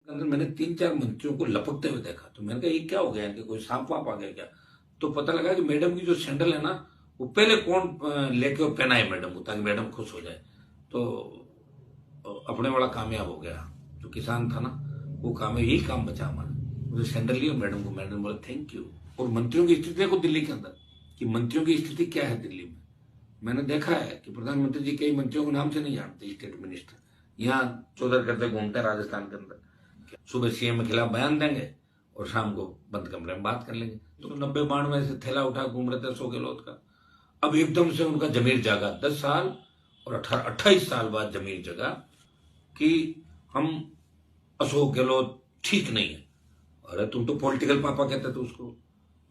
अंदर मैंने 3-4 मंत्रियों को लपकते हुए देखा, तो मैंने कहा ये क्या हो गया, इनके कोई सांप वाप आ गया क्या। तो पता लगा कि मैडम की जो सैंडल है ना, वो पहले कौन लेके और पहनाए मैडम को, ताकि मैडम खुश हो जाए। तो अपने वाला कामयाब हो गया। जो किसान था ना, वो काम, यही काम बचा हमारा। मुझे सैंडल ली और मैडम को, मैडम बोला थैंक यू। और मंत्रियों की स्थिति देखो दिल्ली के अंदर, कि मंत्रियों की स्थिति क्या है दिल्ली में। मैंने देखा है कि प्रधानमंत्री जी कई मंत्रियों को नाम से नहीं जानते, स्टेट मिनिस्टर यहाँ चौधर करते घूमते हैं राजस्थान के अंदर। सुबह सीएम के खिलाफ बयान देंगे और शाम को बंद कमरे में बात कर लेंगे। तो 90-92 से थैला उठा घूम रहे थे अशोक गहलोत का। अब एकदम से उनका जमीर जागा, 10 साल और 28 साल बाद जमीर जगा कि हम अशोक गहलोत ठीक नहीं है। अरे तुम तो पॉलिटिकल पापा कहते थे उसको।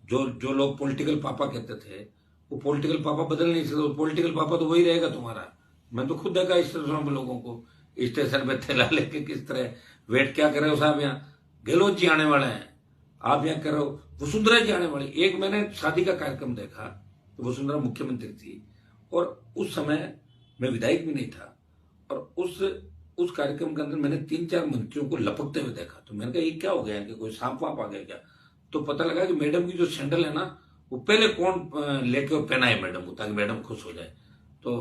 जो लोग पॉलिटिकल पापा कहते थे, वो पॉलिटिकल पापा बदल नहीं सकते। पॉलिटिकल पापा तो वही रहेगा तुम्हारा। मैं तो खुद देखा स्टेशनों में लोगों को, स्टेशन पे थैला लेके किस तरह वेट क्या कर रहे हो साहब, यहाँ गहलोत जी आने वाले हैं, आप यहाँ करो, वसुंधरा जी आने वाली। एक मैंने शादी का कार्यक्रम देखा, तो वसुंधरा मुख्यमंत्री थी और उस समय मैं विधायक भी नहीं था, और उस कार्यक्रम के अंदर मैंने 3-4 मंत्रियों को लपकते हुए देखा। तो मैंने कहा ये क्या हो गया, इनके कोई सांप वाप आ गया क्या। तो पता लगा कि मैडम की जो सैंडल है ना, वो पहले कौन लेके और पहनाए मैडम को, ताकि मैडम खुश हो जाए। तो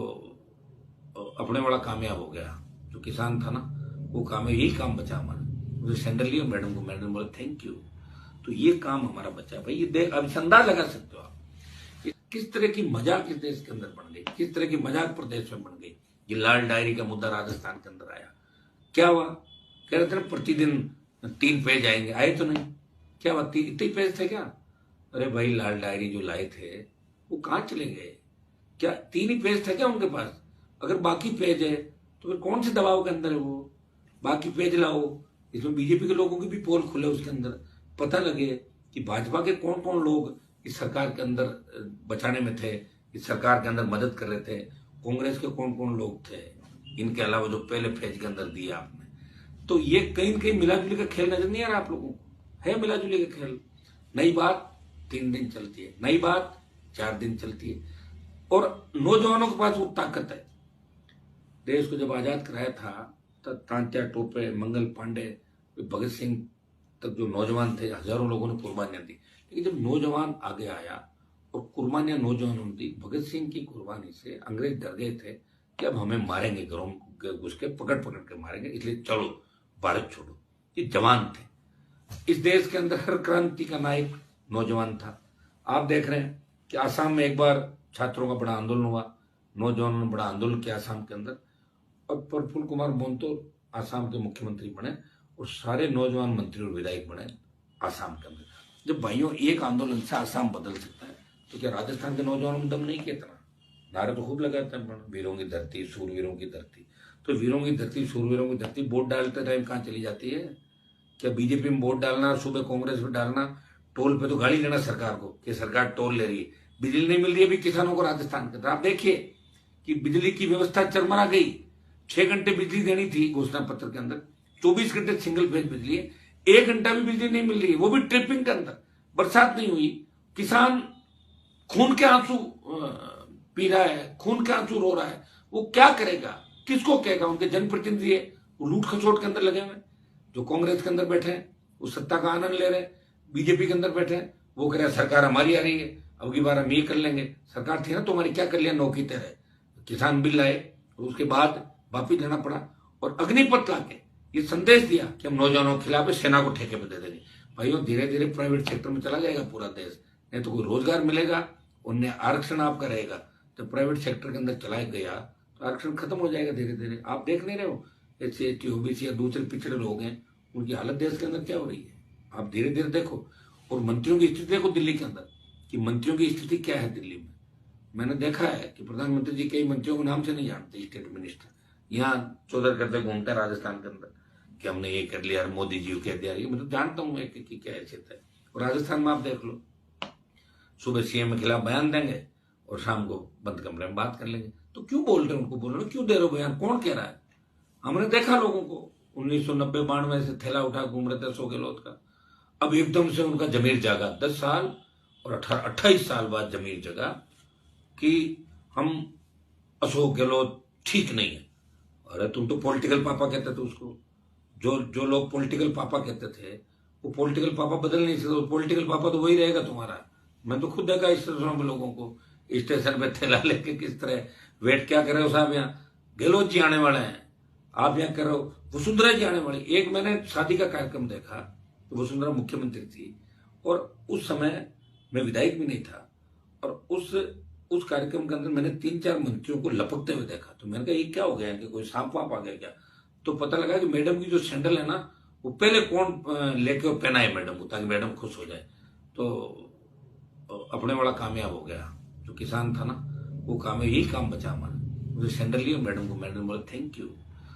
अपने वाला कामयाब हो गया। जो किसान था ना, वो काम, यही काम बचा हमारा। मुझे सैंडल ली और मैडम को, मैडम बोला थैंक यू। तो ये काम हमारा बचा भाई। ये देख, अब अंदाज लगा सकते हो आप किस तरह की मजाक इस देश के अंदर बन गई, किस तरह की मजाक प्रदेश में बन गई। ये लाल डायरी का मुद्दा राजस्थान के अंदर आया, क्या हुआ, कह रहे थे ना प्रतिदिन 3 पेज आएंगे, आए तो नहीं। क्या हुआ, इतने पेज थे क्या। अरे भाई लाल डायरी जो लाए थे वो कहाँ चले गए, क्या 3 ही पेज थे क्या उनके पास। अगर बाकी पेज है तो फिर कौन से दबाव के अंदर है वो, बाकी पेज लाओ। इसमें बीजेपी के लोगों की भी पोल खुले, उसके अंदर पता लगे कि भाजपा के कौन कौन लोग इस सरकार के अंदर बचाने में थे, इस सरकार के अंदर मदद कर रहे थे, कांग्रेस के कौन कौन लोग थे, इनके अलावा जो पहले पेज के अंदर दिया आपने। तो ये कहीं न कहीं मिलाजुली का खेल नजर नहीं आ रहा आप लोगों को, है मिलाजुली का खेल। नई बात 3 दिन चलती है, नई बात 4 दिन चलती है, और नौजवानों के पास वो ताकत है। देश को जब आजाद कराया था, तब तांत्या टोपे, मंगल पांडे, भगत सिंह तक जो नौजवान थे, हजारों लोगों ने कुर्बानियां दी। लेकिन जब नौजवान आगे आया और कुर्बानियां नौजवानों ने दी, भगत सिंह की कुर्बानी से अंग्रेज डर गए थे कि अब हमें मारेंगे, घरों में घुस के पकड़ पकड़ के मारेंगे, इसलिए चलो भारत छोड़ो। ये जवान थे। इस देश के अंदर हर क्रांति का नायक नौजवान था। आप देख रहे हैं कि आसाम में एक बार छात्रों का बड़ा आंदोलन हुआ, नौजवानों ने बड़ा आंदोलन किया आसाम के अंदर, और प्रफुल्ल कुमार मोन्तो आसाम के मुख्यमंत्री बने और सारे नौजवान मंत्री और विधायक बने आसाम के अंदर। जब भाइयों एक आंदोलन से आसाम बदल सकता है, तो क्या राजस्थान के नौजवानों में दम नहीं किया इतना। नारे तो खूब लगाते हैं, वीरों की धरती, सूरवीरों की धरती। तो वीरों की धरती, सूरवीरों की धरती, वोट डालते टाइम कहाँ चली जाती है। क्या बीजेपी में वोट डालना और सुबह कांग्रेस में डालना, टोल पे तो गाली लेना सरकार को कि सरकार टोल ले रही है, बिजली नहीं मिल रही है अभी किसानों को राजस्थान के अंदर। आप देखिए कि बिजली की व्यवस्था चरमरा गई। 6 घंटे बिजली देनी थी घोषणा पत्र के अंदर, 24 घंटे सिंगल फेज बिजली है, 1 घंटा भी बिजली नहीं मिल रही है, वो भी ट्रिपिंग के अंदर। बरसात नहीं हुई, किसान खून के आंसू पी रहा है, खून के आंसू रो रहा है। वो क्या करेगा, किसको कहेगा। उनके जनप्रतिनिधि है वो लूट खसोट के अंदर लगे हुए। जो कांग्रेस के अंदर बैठे हैं वो सत्ता का आनंद ले रहे हैं, बीजेपी के अंदर बैठे हैं वो कह रहे हैं सरकार हमारी आ रही है, अब की बार हम ये कर लेंगे। सरकार थी ना तुम्हारी, क्या कर लिया, नौकी तेरे किसान बिल लाए, उसके बाद वापिस लेना पड़ा, और अग्निपथ लाके ये संदेश दिया कि हम नौजवानों के खिलाफ सेना को ठेके पे दे देंगे। भाइयों धीरे धीरे प्राइवेट सेक्टर में चला जाएगा पूरा देश, नहीं तो कोई रोजगार मिलेगा, उन्हें आरक्षण आपका रहेगा। जब प्राइवेट सेक्टर के अंदर चलाया गया तो आरक्षण खत्म हो जाएगा धीरे धीरे। आप देख नहीं रहे हो एससी एसटी ओबीसी या दूसरे पिछड़े लोग हैं, उनकी हालत देश के अंदर क्या हो रही है, आप धीरे धीरे देखो। और मंत्रियों की स्थिति देखो दिल्ली के अंदर, कि मंत्रियों की स्थिति क्या है दिल्ली में। मैंने देखा है कि प्रधानमंत्री जी कई मंत्रियों को नाम से नहीं जानते, स्टेट मिनिस्टर यहाँ चौधर करते घूमते हैं राजस्थान के अंदर कि हमने ये कर लिया, मोदी जी को कह दिया। ये मैं तो जानता हूँ कि क्या हैसियत है। और राजस्थान में आप देख लो, सुबह सीएम के खिलाफ बयान देंगे और शाम को बंद कमरे में बात कर लेंगे। तो क्यों बोल रहे हैं उनको, बोल रहे क्यों दे रहे हो बयान, कौन कह रहा है। हमने देखा लोगों को 1990-92 से थैला उठा घूम रहे थे अशोक गहलोत का। अब एकदम से उनका जमीर जागा, 10 साल और 28 साल बाद जमीर जगा कि हम अशोक गहलोत ठीक नहीं है। अरे तुम तो पॉलिटिकल पापा कहते थे उसको। जो जो लोग पॉलिटिकल पापा कहते थे, वो पॉलिटिकल पापा बदल नहीं सकते, पॉलिटिकल पापा तो वही रहेगा तुम्हारा। मैं तो खुद देखा स्टेशनों पे लोगों को, स्टेशन पे थैला लेके किस तरह वेट क्या कर रहे हो साहब, यहाँ गहलोत जी आने वाले हैं, आप यहाँ कर रहे हो, वसुंधरा जी आने वाली। एक मैंने शादी का कार्यक्रम देखा तो वसुंधरा मुख्यमंत्री थी और उस समय मैं विधायक भी नहीं था, और उस कार्यक्रम के अंदर मैंने 3-4 मंत्रियों को लपकते हुए देखा। तो मैंने कहा ये क्या हो गया, कि कोई सांप वाप आ गया क्या? तो पता लगा कि मैडम की जो सैंडल है ना, वो पहले कौन लेके पहनाए मैडम को, ताकि मैडम खुश हो जाए। तो अपने वाला कामयाब हो गया। जो किसान था ना, वो काम, यही काम बचा हमारा। मुझे सैंडल लिया मैडम को, मैडम बोला थैंक यू।